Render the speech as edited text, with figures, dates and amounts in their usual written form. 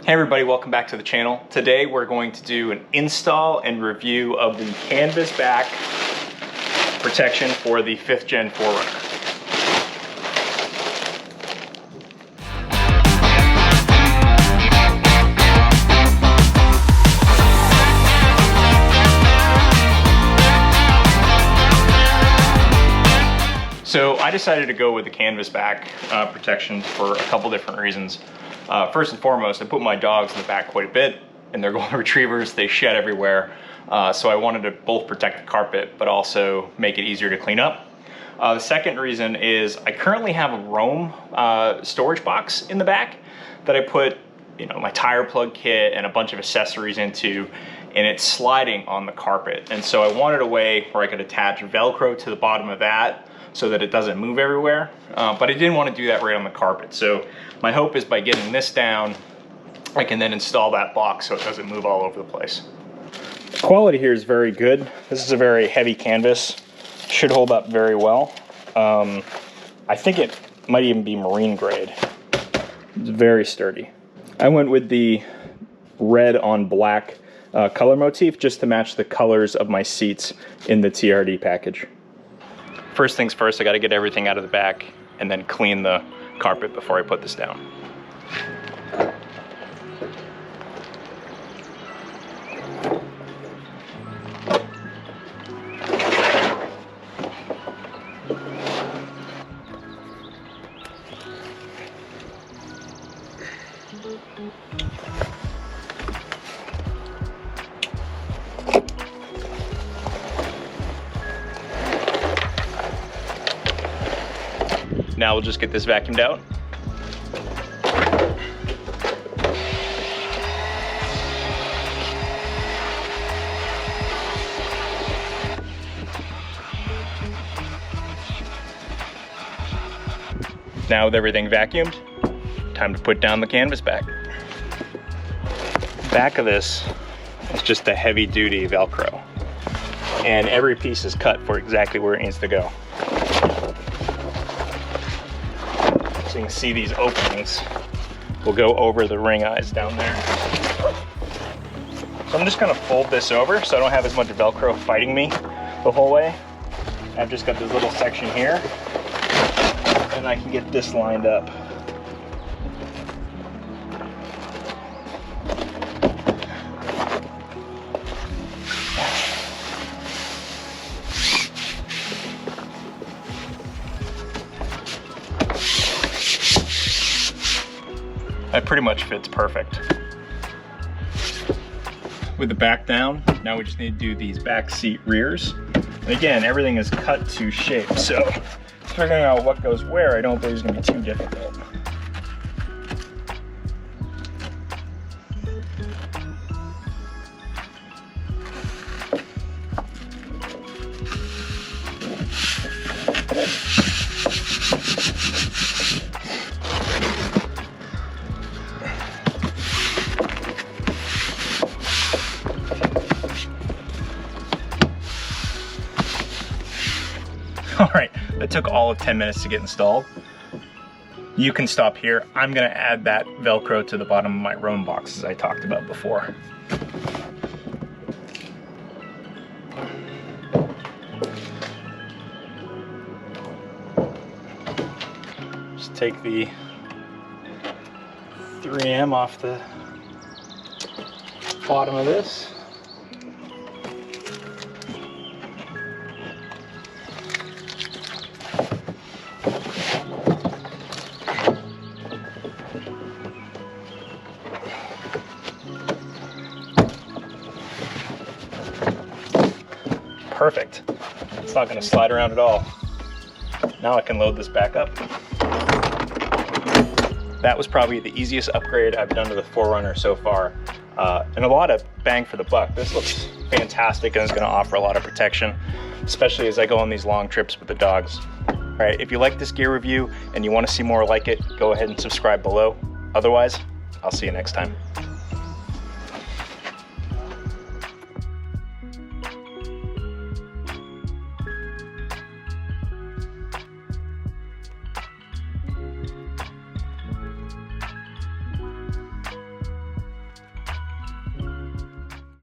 Hey everybody, welcome back to the channel. Today we're going to do an install and review of the Canvasback protection for the 5th Gen 4Runner. So I decided to go with the Canvasback protection for a couple different reasons. First and foremost, I put my dogs in the back quite a bit, and they're golden retrievers. They shed everywhere, so I wanted to both protect the carpet, but also make it easier to clean up. The second reason is I currently have a Roam storage box in the back that I put, my tire plug kit and a bunch of accessories into, and it's sliding on the carpet. And so I wanted a way where I could attach Velcro to the bottom of that so that it doesn't move everywhere, but I didn't want to do that right on the carpet. So my hope is by getting this down, I can then install that box so it doesn't move all over the place. The quality here is very good. This is a very heavy canvas, should hold up very well. I think it might even be marine grade. It's very sturdy. I went with the red on black color motif just to match the colors of my seats in the TRD package. First things first, I got to get everything out of the back and then clean the carpet before I put this down. Now we'll just get this vacuumed out. Now with everything vacuumed, time to put down the Canvasback. Back of this is just a heavy duty Velcro, and every piece is cut for exactly where it needs to go. So you can see these openings will go over the ring eyes down there. So I'm just gonna fold this over so I don't have as much Velcro fighting me the whole way. I've just got this little section here, and I can get this lined up. That pretty much fits perfect. With the back down, now we just need to do these back seat rears. And again, everything is cut to shape, so figuring out what goes where I don't believe is going to be too difficult. All right, that took all of 10 minutes to get installed. You can stop here. I'm gonna add that Velcro to the bottom of my Roam box as I talked about before. Just take the 3M off the bottom of this. Perfect. It's not going to slide around at all. Now I can load this back up. That was probably the easiest upgrade I've done to the 4Runner so far, and a lot of bang for the buck. This looks fantastic and is going to offer a lot of protection, especially as I go on these long trips with the dogs. All right, if you like this gear review and you want to see more like it, go ahead and subscribe below. Otherwise, I'll see you next time.